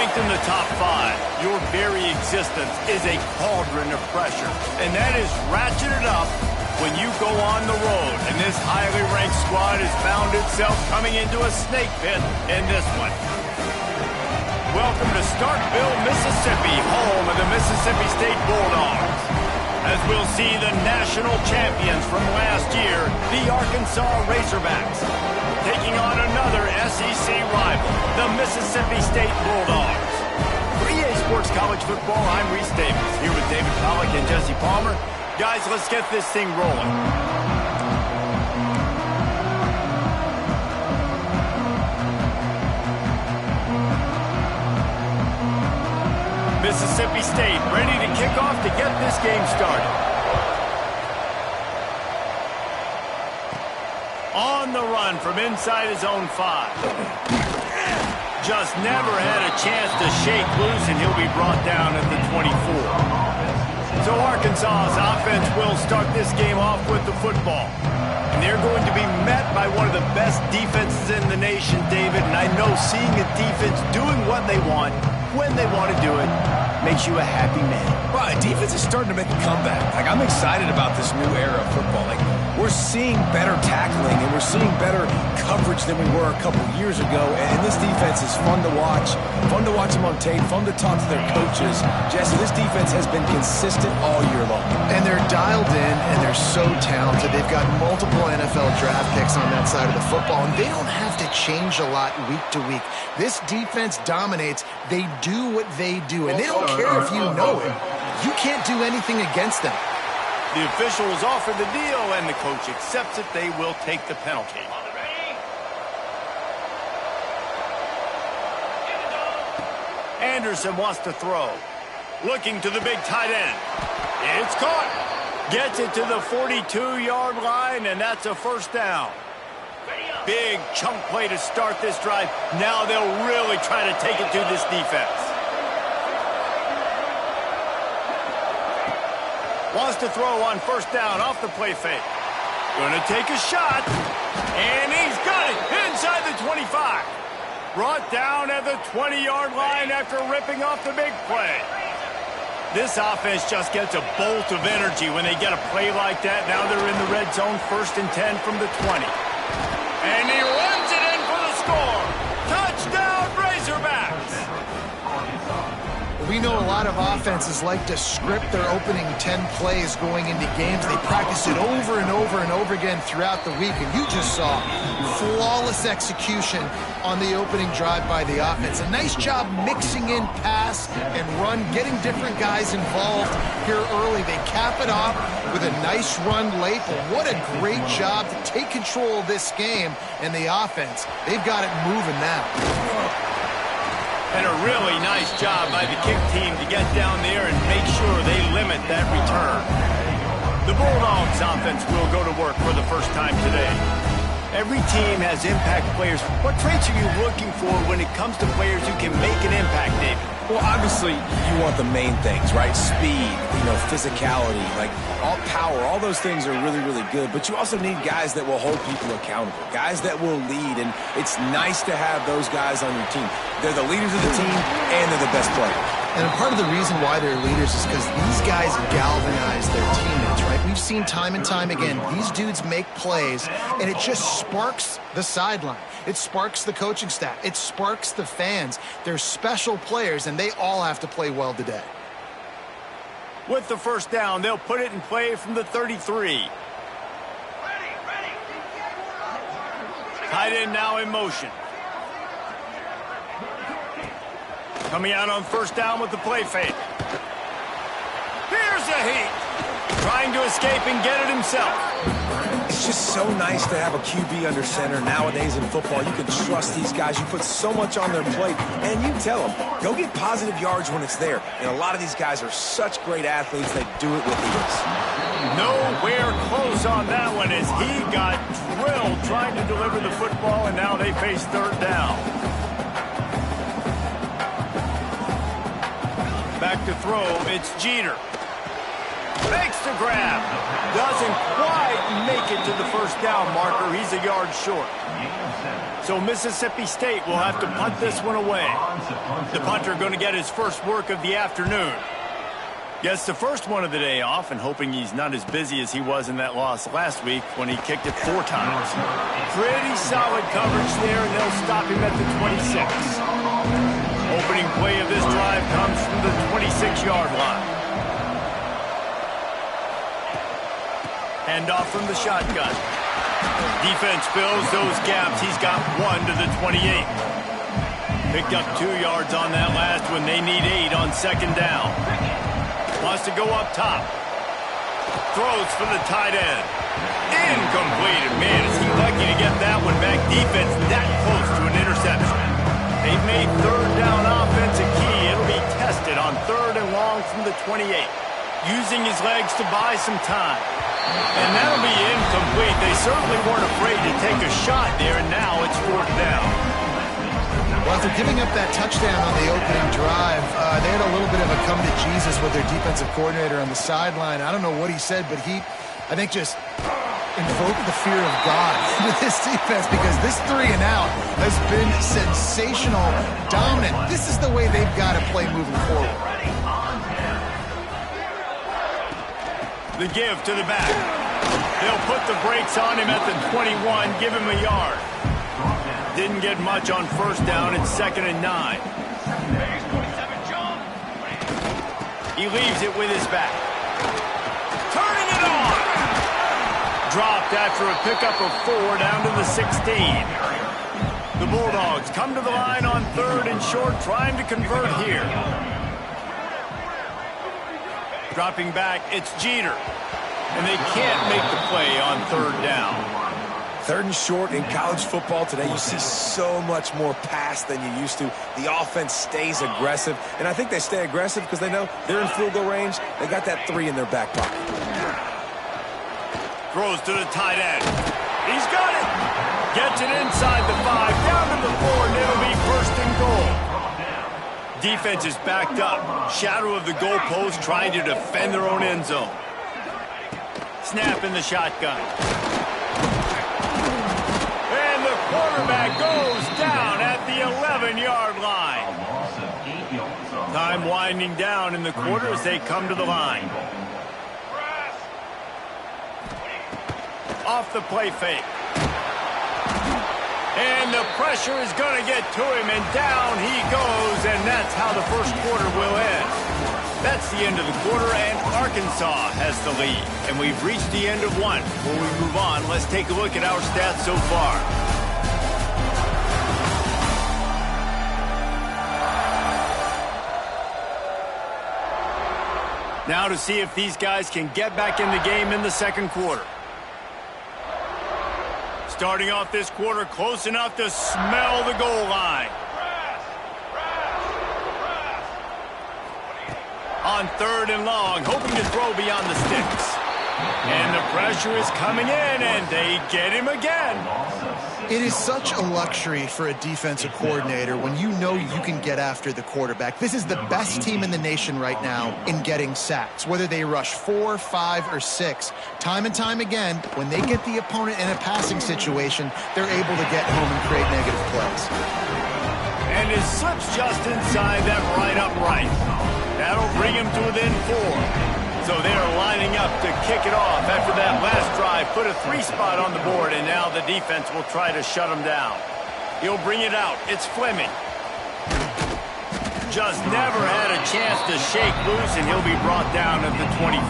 Ranked in the top 5, your very existence is a cauldron of pressure. And that is ratcheted up when you go on the road. And this highly ranked squad has found itself coming into a snake pit in this one. Welcome to Starkville, Mississippi, home of the Mississippi State Bulldogs. As we'll see the national champions from last year, the Arkansas Razorbacks, taking on another SEC rival, the Mississippi State Bulldogs. For EA Sports College Football, I'm Reese Davis, here with David Pollack and Jesse Palmer. Guys, let's get this thing rolling. Mississippi State ready to kick off to get this game started. On the run from inside his own 5. Just never had a chance to shake loose, and he'll be brought down at the 24. So Arkansas's offense will start this game off with the football. And they're going to be met by one of the best defenses in the nation, David. And I know seeing a defense doing what they want, when they want to do it, makes you a happy man. Right, defense is starting to make a comeback. Like, I'm excited about this new era of football. Like, we're seeing better tackling and we're seeing better coverage than we were a couple years ago. And this defense is fun to watch them on tape, fun to talk to their coaches. Jesse, this defense has been consistent all year long. And they're dialed in and they're so talented. They've got multiple NFL draft picks on that side of the football, and they don't have to change a lot week to week. This defense dominates. They do what they do, and they don't care if you know it. You can't do anything against them. The official has offered the deal, and the coach accepts it. They will take the penalty. Anderson wants to throw. Looking to the big tight end. It's caught. Gets it to the 42-yard line, and that's a first down. Big chunk play to start this drive. Now they'll really try to take it to this defense. Wants to throw on first down off the play fake. Gonna take a shot. And he's got it inside the 25. Brought down at the 20-yard line after ripping off the big play. This offense just gets a bolt of energy when they get a play like that. Now they're in the red zone, 1st and 10 from the 20. And he runs it in for the score. Touchdown, Razorbacks. We know a lot of offenses like to script their opening 10 plays going into games. They practice it over and over and over again throughout the week, and you just saw flawless execution on the opening drive by the offense. A nice job mixing in pass and run, getting different guys involved here early. They cap it off with a nice run late, but what a great job to take control of this game and the offense. They've got it moving now. And a really nice job by the kick team to get down there and make sure they limit that return. The Bulldogs offense will go to work for the first time today. Every team has impact players. What traits are you looking for when it comes to players who can make an impact, David? Well, obviously, you want the main things, right? Speed, physicality, like all power, all those things are really, really good. But you also need guys that will hold people accountable, guys that will lead. And it's nice to have those guys on your team. They're the leaders of the team, and they're the best players. And part of the reason why they're leaders is because these guys galvanize their teammates, right? We've seen time and time again, these dudes make plays, and it just sparks the sideline. It sparks the coaching staff. It sparks the fans. They're special players, and they all have to play well today. With the first down, they'll put it in play from the 33. Tight end now in motion. Coming out on first down with the play fake. Here's a heat. Trying to escape and get it himself. It's just so nice to have a QB under center. Nowadays in football, you can trust these guys. You put so much on their plate, and you tell them, go get positive yards when it's there. And a lot of these guys are such great athletes, they do it with ease. Nowhere close on that one as he got drilled trying to deliver the football, and now they face third down. Back to throw, it's Jeter. Makes the grab. Doesn't quite make it to the first down marker. He's a yard short. So Mississippi State will have to punt this one away. The punter going to get his first work of the afternoon. Gets the first one of the day off, and hoping he's not as busy as he was in that loss last week when he kicked it 4 times. Pretty solid coverage there, and they'll stop him at the 26. Opening play of this drive comes from the 26-yard line. Handoff from the shotgun. Defense fills those gaps. He's got 1 to the 28. Picked up 2 yards on that last one. They need 8 on second down. Wants to go up top. Throws for the tight end. Incomplete. And man, is he lucky to get that one back. Defense that close to an interception. They've made third down offense a key. It'll be tested on 3rd and long from the 28. Using his legs to buy some time. And that'll be incomplete. They certainly weren't afraid to take a shot there, and now it's 4th down. Well, after giving up that touchdown on the opening drive, they had a little bit of a come to Jesus with their defensive coordinator on the sideline. I don't know what he said, but he, I think, just invoked the fear of God into this defense, because this 3 and out has been sensational, dominant. This is the way they've got to play moving forward. The give to the back. They'll put the brakes on him at the 21, give him a yard. Didn't get much on first down. It's 2nd and 9. He leaves it with his back. Turning it on. Dropped after a pickup of 4 down to the 16. The Bulldogs come to the line on 3rd and short, trying to convert here. Dropping back, it's Jeter. And they can't make the play on 3rd down. 3rd and short in college football today, you see so much more pass than you used to. The offense stays aggressive, and I think they stay aggressive because they know they're in field goal range. They got that 3 in their back pocket. Throws to the tight end. He's got it. Gets it inside the 5, down to the 4, and it'll be 1st and goal. Defense is backed up. Shadow of the goalpost, trying to defend their own end zone. Snap in the shotgun. And the quarterback goes down at the 11-yard line. Time winding down in the quarter as they come to the line. Off the play fake. And the pressure is going to get to him, and down he goes, and that's how the first quarter will end. That's the end of the quarter, and Arkansas has the lead. And we've reached the end of one. Before we move on, let's take a look at our stats so far. Now to see if these guys can get back in the game in the second quarter. Starting off this quarter close enough to smell the goal line. On 3rd and long, hoping to throw beyond the sticks. And the pressure is coming in, and they get him again. It is such a luxury for a defensive coordinator when you know you can get after the quarterback. This is the best team in the nation right now in getting sacks, whether they rush 4, 5, or 6. Time and time again, when they get the opponent in a passing situation, they're able to get home and create negative plays. And it slips just inside that right upright. That'll bring him to within 4. So they're lining up to kick it off after that last drive. Put a 3 spot on the board, and now the defense will try to shut him down. He'll bring it out. It's Fleming. Just never had a chance to shake loose, and he'll be brought down at the 24.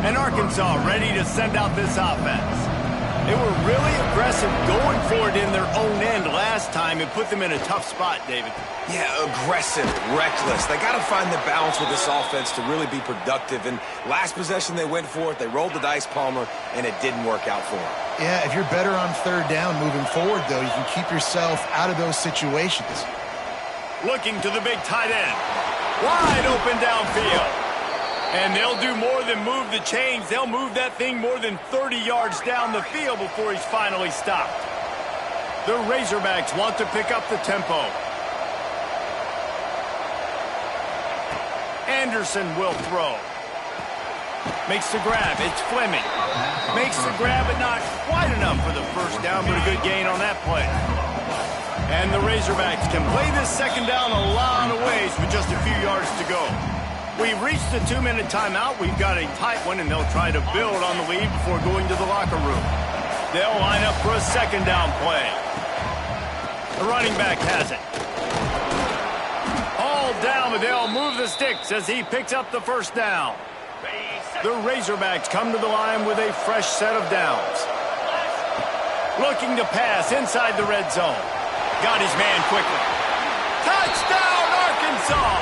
And Arkansas ready to send out this offense. They were really aggressive going for it in their own end last time and put them in a tough spot, David. Yeah, aggressive, reckless. They got to find the balance with this offense to really be productive. And last possession, they went for it. They rolled the dice, Palmer, and it didn't work out for them. Yeah, if you're better on 3rd down moving forward, though, you can keep yourself out of those situations. Looking to the big tight end. Wide open downfield. And they'll do more than move the chains. They'll move that thing more than 30 yards down the field before he's finally stopped. The Razorbacks want to pick up the tempo. Anderson will throw. Makes the grab. It's Fleming. Makes the grab, but not quite enough for the first down, but a good gain on that play. And the Razorbacks can play this second down a lot of ways with just a few yards to go. We've reached the 2-minute timeout. We've got a tight one, and they'll try to build on the lead before going to the locker room. They'll line up for a second down play. The running back has it. All down, but they'll move the sticks as he picks up the first down. The Razorbacks come to the line with a fresh set of downs. Looking to pass inside the red zone. Got his man quickly. Touchdown, Arkansas!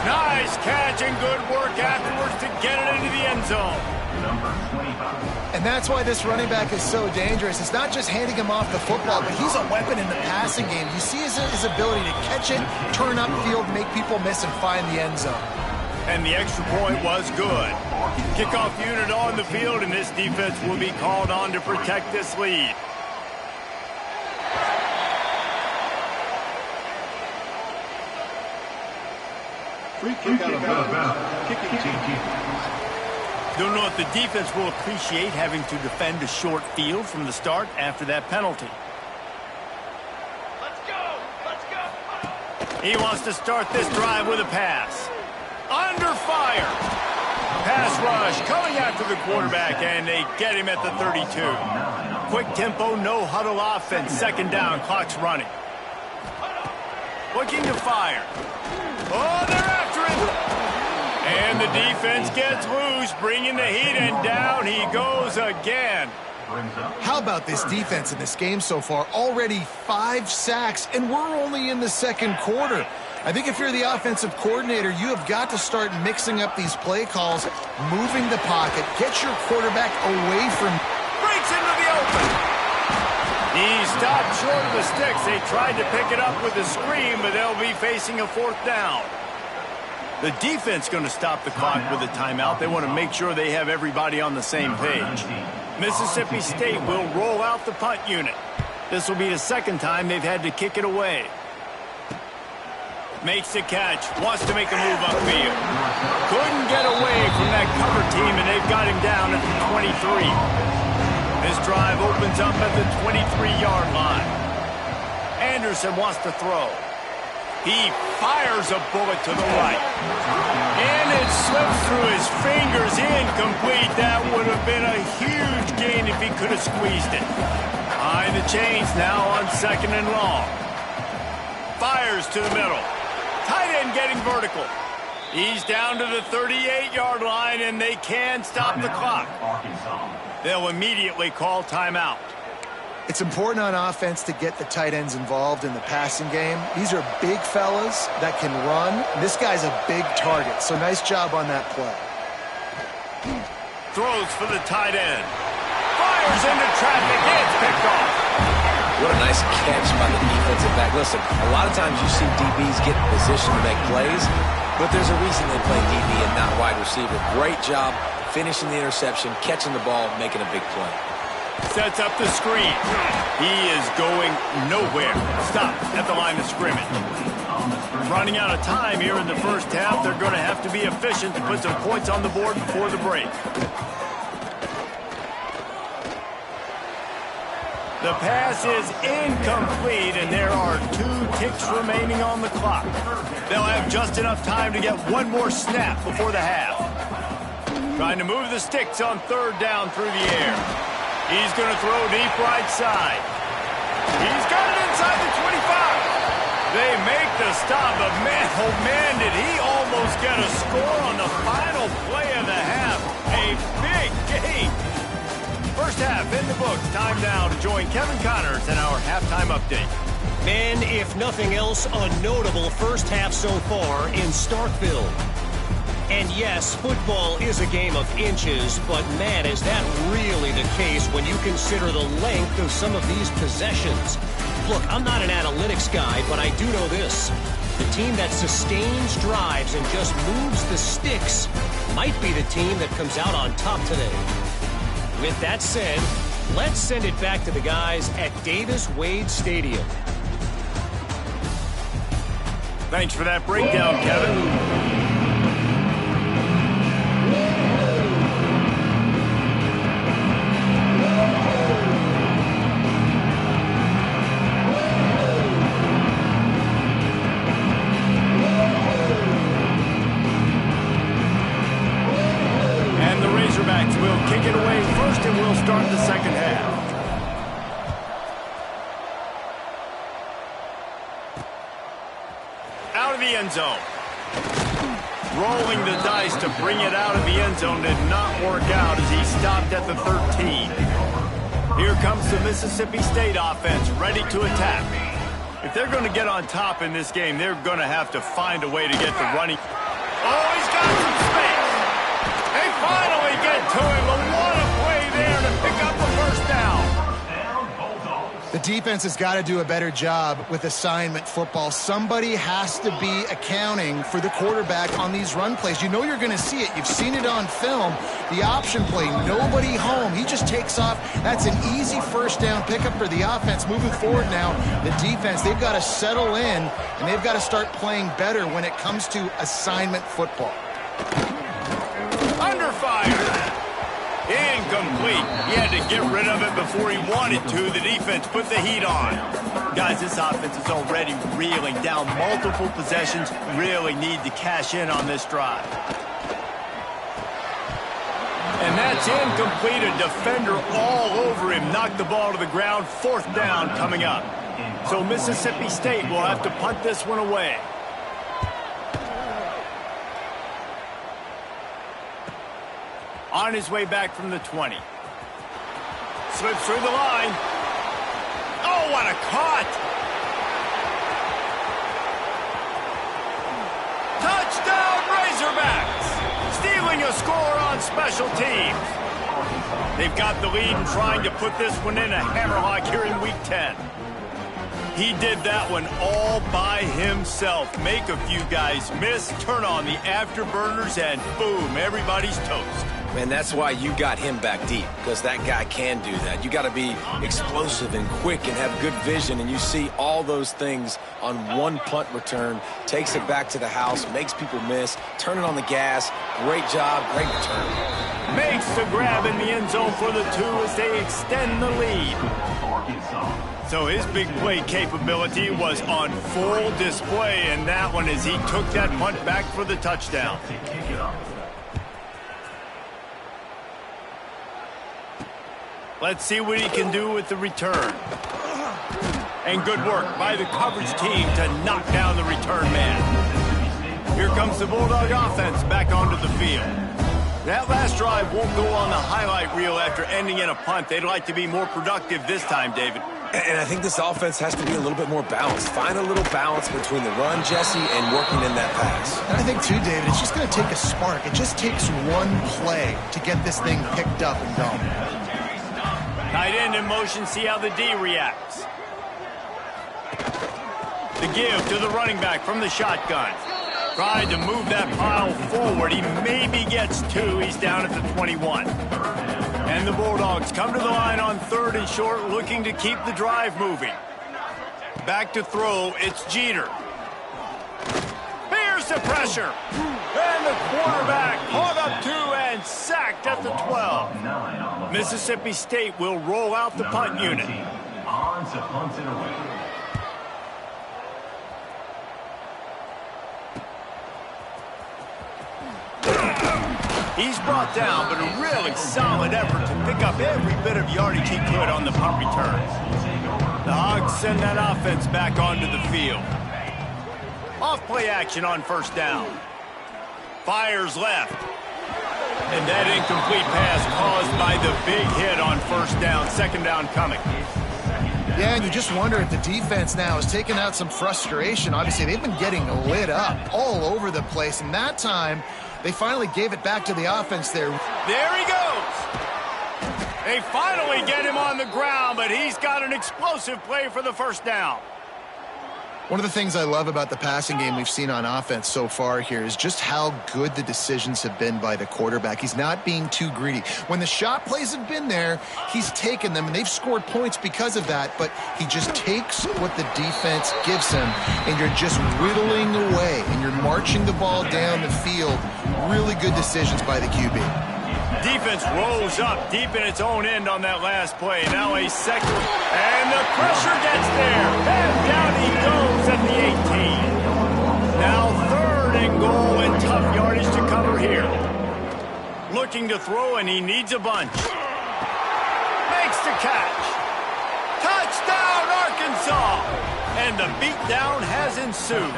Nice catch and good work afterwards to get it into the end zone. And that's why this running back is so dangerous. It's not just handing him off the football, but he's a weapon in the passing game. You see his ability to catch it, turn upfield, make people miss, and find the end zone. And the extra point was good. Kickoff unit on the field, and this defense will be called on to protect this lead. Free kick out of bounds. Kicking team. Don't know if the defense will appreciate having to defend a short field from the start after that penalty. Let's go! Let's go! He wants to start this drive with a pass. Under fire. Pass rush coming after the quarterback, and they get him at the 32. Quick tempo, no huddle offense. Second down, clock's running. Looking to fire. Oh, they're after him. And the defense gets loose, bringing the heat, and down he goes again. How about this defense in this game so far? Already 5 sacks, and we're only in the second quarter. I think if you're the offensive coordinator, you have got to start mixing up these play calls, moving the pocket, get your quarterback away from... Breaks into the open. He stopped short of the sticks. They tried to pick it up with a screen, but they'll be facing a 4th down. The defense going to stop the clock with a timeout. They want to make sure they have everybody on the same page. Mississippi State will roll out the punt unit. This will be the second time they've had to kick it away. Makes the catch. Wants to make a move upfield. Couldn't get away from that cover team, and they've got him down at the 23. This drive opens up at the 23-yard line. Anderson wants to throw. He fires a bullet to the right. And it slips through his fingers. Incomplete. That would have been a huge gain if he could have squeezed it. Behind the chains now on 2nd and long. Fires to the middle. Tight end getting vertical. He's down to the 38-yard line, and they can stop the clock. They'll immediately call timeout. It's important on offense to get the tight ends involved in the passing game. These are big fellas that can run. This guy's a big target, so nice job on that play. Throws for the tight end. Fires into traffic. It's picked off. What a nice catch by the defensive back. Listen, a lot of times you see DBs get in position to make plays, but there's a reason they play DB and not wide receiver. Great job finishing the interception, catching the ball, making a big play. Sets up the screen. He is going nowhere. Stopped at the line of scrimmage. Running out of time here in the first half. They're going to have to be efficient to put some points on the board before the break. The pass is incomplete, and there are 2 ticks remaining on the clock. They'll have just enough time to get one more snap before the half. Trying to move the sticks on 3rd down through the air. He's going to throw deep right side. He's got it inside the 25. They make the stop, but man, oh man, did he almost get a score on the final play of the half. A big game. First half in the books. Time now to join Kevin Connors in our halftime update. And if nothing else, a notable first half so far in Starkville. And yes, football is a game of inches, but man, is that really the case when you consider the length of some of these possessions. Look, I'm not an analytics guy, but I do know this. The team that sustains drives and just moves the sticks might be the team that comes out on top today. With that said, let's send it back to the guys at Davis-Wade Stadium. Thanks for that breakdown, Kevin. kick it away first, and we'll start the second half. Out of the end zone. Rolling the dice to bring it out of the end zone did not work out as he stopped at the 13. Here comes the Mississippi State offense, ready to attack. If they're going to get on top in this game, they're going to have to find a way to get the running. Oh, he's got some space. They finally get to him, but what a play there to pick up the first down. The defense has got to do a better job with assignment football. Somebody has to be accounting for the quarterback on these run plays. You know you're going to see it. You've seen it on film. The option play, nobody home. He just takes off. That's an easy first down pickup for the offense. Moving forward now, the defense, they've got to settle in, and they've got to start playing better when it comes to assignment football. Under fire. Incomplete. He had to get rid of it before he wanted to. The defense put the heat on. Guys, this offense is already reeling down multiple possessions. Really need to cash in on this drive. And that's incomplete. A defender all over him. Knocked the ball to the ground. Fourth down coming up. So Mississippi State will have to punt this one away. On his way back from the 20. Slips through the line. Oh, what a caught! Touchdown, Razorbacks! Stealing a score on special teams. They've got the lead and trying to put this one in a hammerlock here in Week 10. He did that one all by himself. Make a few guys miss, turn on the afterburners, and boom, everybody's toast. Man, that's why you got him back deep, because that guy can do that. You got to be explosive and quick and have good vision, and you see all those things on one punt return. Takes it back to the house, makes people miss, turning on the gas. Great job, great return. Makes the grab in the end zone for the 2 as they extend the lead. So his big play capability was on full display, and that one as he took that punt back for the touchdown. Let's see what he can do with the return. And good work by the coverage team to knock down the return man. Here comes the Bulldog offense back onto the field. That last drive won't go on the highlight reel after ending in a punt. They'd like to be more productive this time, David. And I think this offense has to be a little bit more balanced. Find a little balance between the run, Jesse, and working in that pass. And I think, too, David, it's just going to take a spark. It just takes one play to get this thing picked up and going. Tight end in motion, see how the D reacts. The give to the running back from the shotgun. Tried to move that pile forward. He maybe gets 2. He's down at the 21. And the Bulldogs come to the line on 3rd and short, looking to keep the drive moving. Back to throw, it's Jeter. Here's the pressure. And the quarterback caught up 2 and sacked at the 12. Mississippi State will roll out the punt unit. On to punt it away. He's brought down, but a really solid effort to pick up every bit of yardage he could on the punt return. The Hogs send that offense back onto the field. Off play action on first down. Fires left. And that incomplete pass caused by the big hit on first down. Second down coming. Yeah, and you just wonder if the defense now is taking out some frustration. Obviously, they've been getting lit up all over the place. And that time, they finally gave it back to the offense there. There he goes. They finally get him on the ground, but he's got an explosive play for the first down. One of the things I love about the passing game we've seen on offense so far here is just how good the decisions have been by the quarterback. He's not being too greedy. When the shot plays have been there, he's taken them, and they've scored points because of that, but he just takes what the defense gives him, and you're just whittling away, and you're marching the ball down the field. Really good decisions by the QB. Defense rolls up deep in its own end on that last play. Now a second, and the pressure gets there. And down he goes at the 18. Now 3rd and goal and tough yardage to cover here. Looking to throw, and he needs a bunch. Makes the catch. Touchdown, Arkansas! And the beatdown has ensued.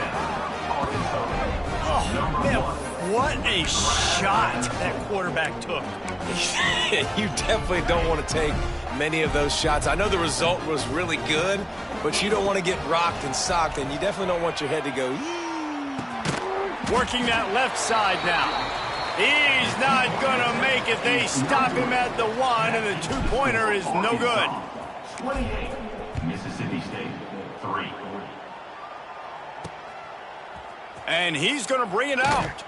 Oh, man, what a shot that quarterback took. You definitely don't want to take many of those shots. I know the result was really good, but you don't want to get rocked and socked, and you definitely don't want your head to go, yee. Working that left side now. He's not going to make it. They stop him at the 1, and the two-pointer is no good. 28, Mississippi State, 3. And he's going to bring it out.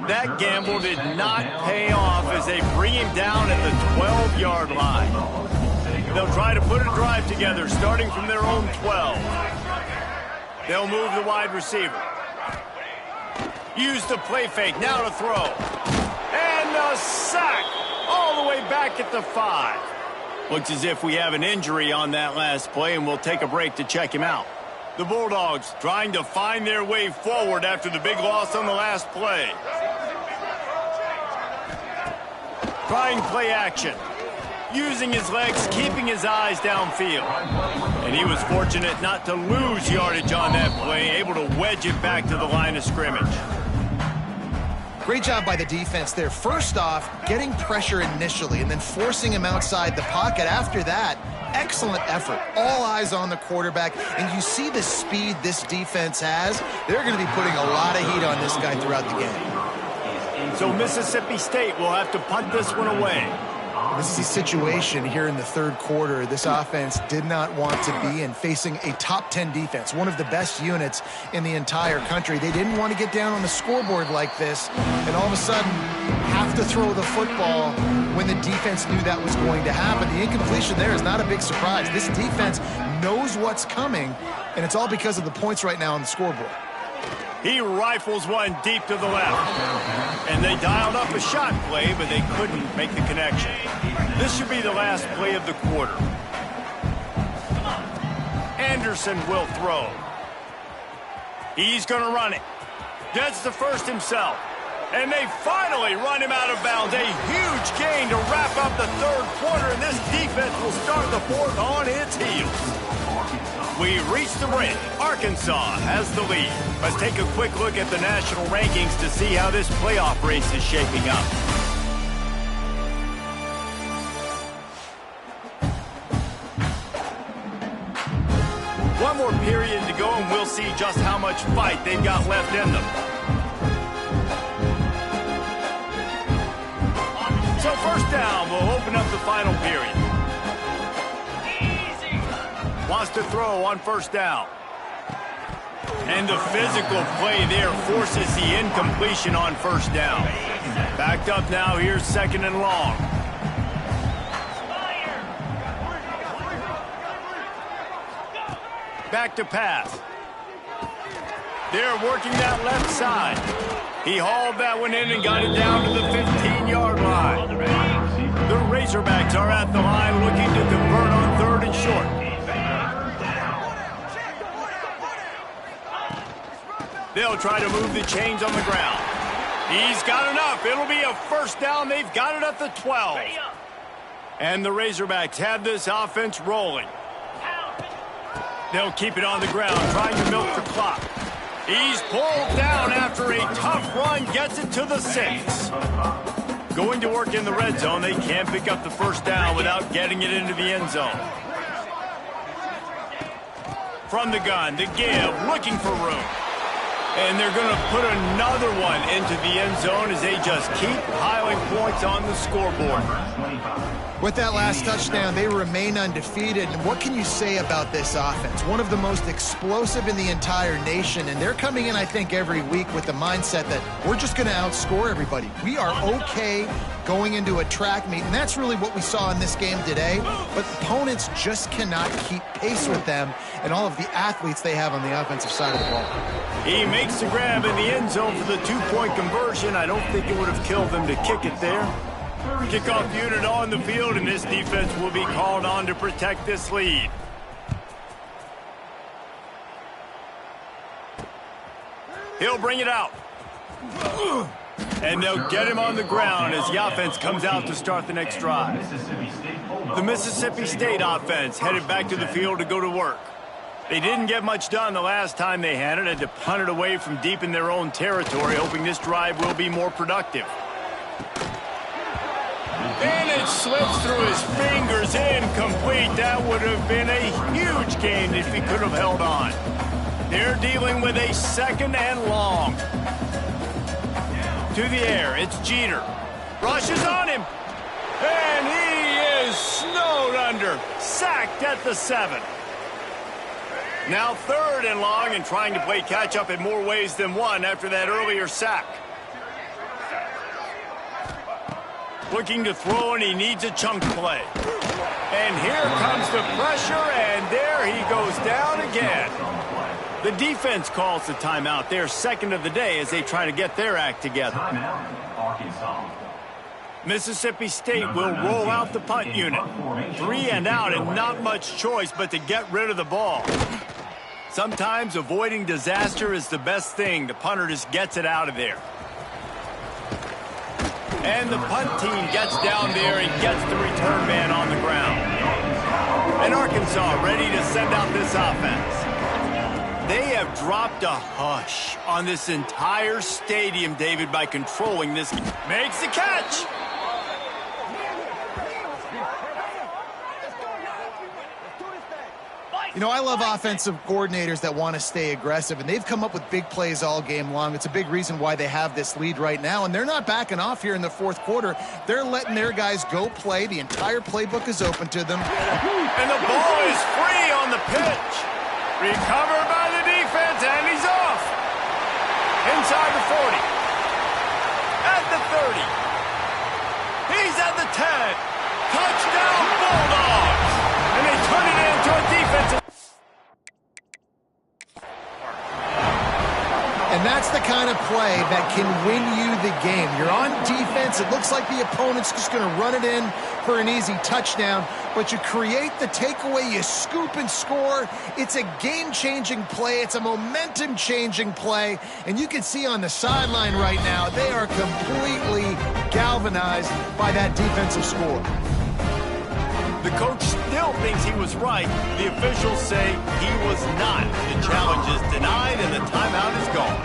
That gamble did not pay off as they bring him down at the 12-yard line. They'll try to put a drive together starting from their own 12. They'll move the wide receiver. Use the play fake, now to throw. And a sack all the way back at the 5. Looks as if we have an injury on that last play, and we'll take a break to check him out. The Bulldogs trying to find their way forward after the big loss on the last play. Trying play action. Using his legs, keeping his eyes downfield. And he was fortunate not to lose yardage on that play, able to wedge it back to the line of scrimmage. Great job by the defense there. First off, getting pressure initially and then forcing him outside the pocket. After that, excellent effort. All eyes on the quarterback. And you see the speed this defense has. They're going to be putting a lot of heat on this guy throughout the game. So Mississippi State will have to punt this one away. This is a situation here in the third quarter this offense did not want to be in, facing a top 10 defense, one of the best units in the entire country. They didn't want to get down on the scoreboard like this and all of a sudden have to throw the football when the defense knew that was going to happen. The incompletion there is not a big surprise. This defense knows what's coming, and it's all because of the points right now on the scoreboard. He rifles one deep to the left. And they dialed up a shot play, but they couldn't make the connection. This should be the last play of the quarter. Anderson will throw. He's going to run it. Gets the first himself. And they finally run him out of bounds. A huge gain to wrap up the third quarter, and this defense will start the fourth on its heels. We reach the break. Arkansas has the lead. Let's take a quick look at the national rankings to see how this playoff race is shaping up. One more period to go, and we'll see just how much fight they've got left in them. So first down, we'll open up the final period. Wants to throw on first down. And the physical play there forces the incompletion on first down. Backed up now, here's second and long. Back to pass. They're working that left side. He hauled that one in and got it down to the 15-yard line. The Razorbacks are at the line looking to convert on third and short. They'll try to move the chains on the ground. He's got enough. It'll be a first down. They've got it at the 12. And the Razorbacks have this offense rolling. They'll keep it on the ground, trying to milk the clock. He's pulled down after a tough run, gets it to the 6. Going to work in the red zone. They can't pick up the first down without getting it into the end zone. From the gun, the give, looking for room. And they're going to put another one into the end zone as they just keep piling points on the scoreboard. With that last touchdown, they remain undefeated. And what can you say about this offense? One of the most explosive in the entire nation. And they're coming in, I think, every week with the mindset that we're just going to outscore everybody. We are okay going into a track meet. And that's really what we saw in this game today. But opponents just cannot keep pace with them and all of the athletes they have on the offensive side of the ball. He makes the grab in the end zone for the two-point conversion. I don't think it would have killed them to kick it there. Kickoff unit on the field, and this defense will be called on to protect this lead. He'll bring it out. And they'll get him on the ground as the offense comes out to start the next drive. The Mississippi State offense headed back to the field to go to work. They didn't get much done the last time they had it, to punt it away from deep in their own territory, hoping this drive will be more productive. And it slips through his fingers, incomplete. That would have been a huge gain if he could have held on. They're dealing with a 2nd and long. To the air, it's Jeter. Rushes on him. And he is snowed under. Sacked at the 7. Now 3rd and long, and trying to play catch-up in more ways than one after that earlier sack. Looking to throw, and he needs a chunk play. And here comes the pressure, and there he goes down again. The defense calls the timeout, their 2nd of the day, as they try to get their act together. Mississippi State will roll out the punt unit. 3 and out, and not much choice but to get rid of the ball. Sometimes avoiding disaster is the best thing. The punter just gets it out of there. And the punt team gets down there and gets the return man on the ground. And Arkansas ready to send out this offense. They have dropped a hush on this entire stadium, David, by controlling this. Makes the catch. You know, I love offensive coordinators that want to stay aggressive, and they've come up with big plays all game long. It's a big reason why they have this lead right now, and they're not backing off here in the 4th quarter. They're letting their guys go play. The entire playbook is open to them. And the ball is free on the pitch. Recovered by the defense, and he's off. Inside the 40. At the 30. He's at the 10. Touchdown, Bulldogs. And they turn it into a defensive. And that's the kind of play that can win you the game. You're on defense. It looks like the opponent's just going to run it in for an easy touchdown, but you create the takeaway, you scoop and score. It's a game-changing play. It's a momentum-changing play, and you can see on the sideline right now, they are completely galvanized by that defensive score. The coach still thinks he was right. The officials say he was not. The challenge is denied, and the timeout is gone.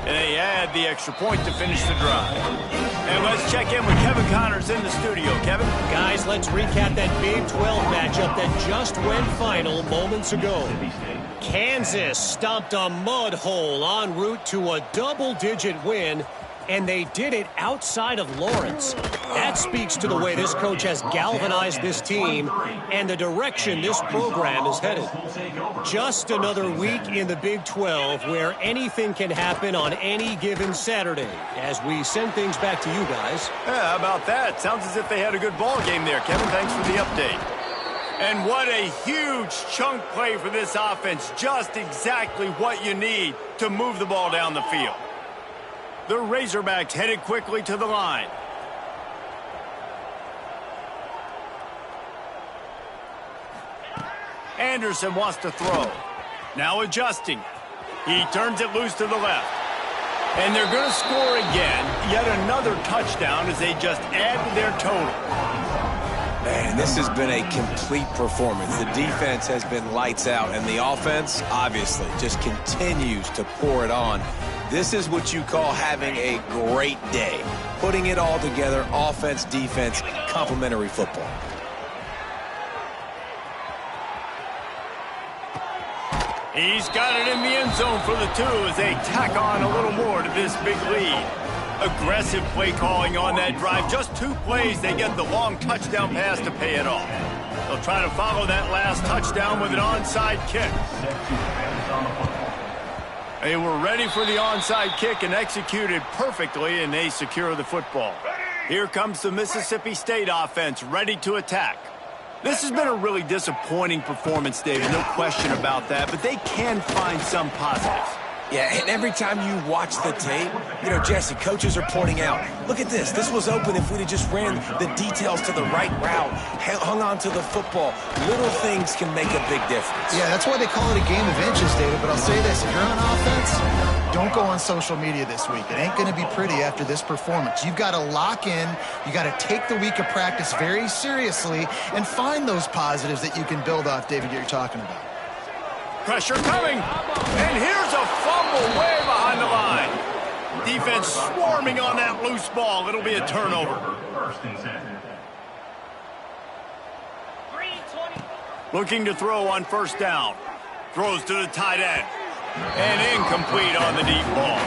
And they add the extra point to finish the drive. And let's check in with Kevin Connors in the studio. Kevin? Guys, let's recap that Big 12 matchup that just went final moments ago. Kansas stomped a mud hole en route to a double-digit win, and they did it outside of Lawrence. That speaks to the way this coach has galvanized this team and the direction this program is headed. Just another week in the Big 12 where anything can happen on any given Saturday. As we send things back to you guys. Yeah, how about that? Sounds as if they had a good ball game there, Kevin. Thanks for the update. And what a huge chunk play for this offense. Just exactly what you need to move the ball down the field. The Razorbacks headed quickly to the line. Anderson wants to throw. Now adjusting. He turns it loose to the left. And they're going to score again. Yet another touchdown as they just add to their total. Man, this has been a complete performance. The defense has been lights out, and the offense, obviously, just continues to pour it on. This is what you call having a great day. Putting it all together, offense, defense, complementary football. He's got it in the end zone for the 2 as they tack on a little more to this big lead. Aggressive play calling on that drive. Just 2 plays, they get the long touchdown pass to pay it off. They'll try to follow that last touchdown with an onside kick. They were ready for the onside kick and executed perfectly, and they secure the football. Here comes the Mississippi State offense, ready to attack. This has been a really disappointing performance, David, no question about that, but they can find some positives. Yeah, and every time you watch the tape, you know, Jesse, coaches are pointing out, look at this. This was open if we'd have just ran the details to the right route, hung on to the football. Little things can make a big difference. Yeah, that's why they call it a game of inches, David. But I'll say this, if you're on offense, don't go on social media this week. It ain't going to be pretty after this performance. You've got to lock in. You got to take the week of practice very seriously and find those positives that you can build off, David, that you're talking about. Pressure coming, and here's a fumble way behind the line. Defense swarming on that loose ball. It'll be a turnover. First and 10. Looking to throw on first down. Throws to the tight end. And incomplete on the deep ball.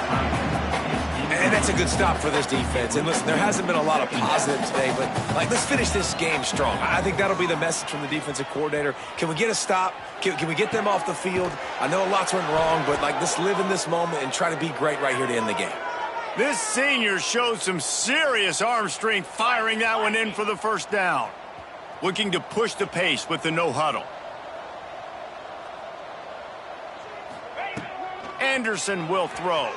And that's a good stop for this defense. And listen, there hasn't been a lot of positive today, but let's finish this game strong. I think that'll be the message from the defensive coordinator. Can we get a stop? Can we get them off the field? I know a lot's went wrong, but let's live in this moment and try to be great right here to end the game. This senior showed some serious arm strength firing that one in for the first down. Looking to push the pace with the no huddle. Anderson will throw.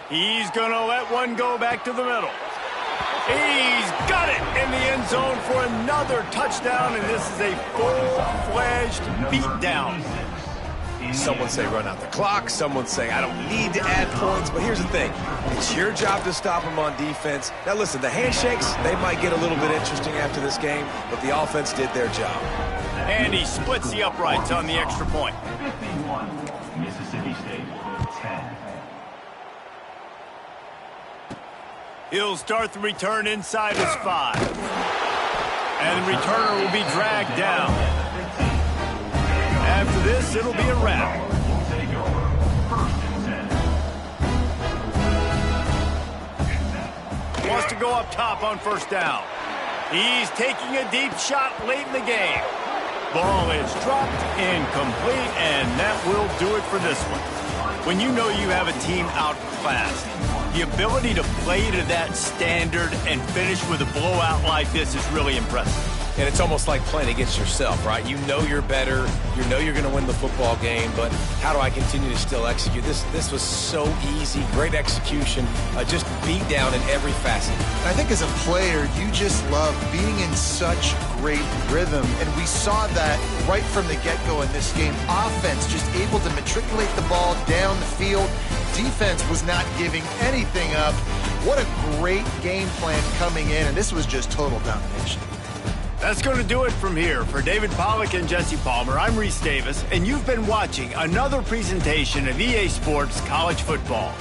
He's going to let one go back to the middle. He's got it in the end zone for another touchdown, and this is a full-fledged beatdown. Someone say run out the clock. Someone say I don't need to add points. But here's the thing. It's your job to stop them on defense. Now, listen, the handshakes, they might get a little bit interesting after this game, but the offense did their job. And he splits the uprights on the extra point. 51, Mississippi State, 10. He'll start the return inside his 5. And the returner will be dragged down. After this, it'll be a wrap. Take over. First and 10. Wants to go up top on first down. He's taking a deep shot late in the game. Ball is dropped, incomplete, and that will do it for this one. When you know you have a team outclassed, the ability to play to that standard and finish with a blowout like this is really impressive. And it's almost like playing against yourself, right? You know you're better. You know you're going to win the football game, but how do I continue to still execute? This was so easy, great execution, just beat down in every facet. I think as a player, you just love being in such great rhythm, and we saw that right from the get-go in this game. Offense just able to matriculate the ball down the field. Defense was not giving anything up. What a great game plan coming in, and this was just total domination. That's going to do it from here. For David Pollack and Jesse Palmer, I'm Reese Davis, and you've been watching another presentation of EA Sports College Football.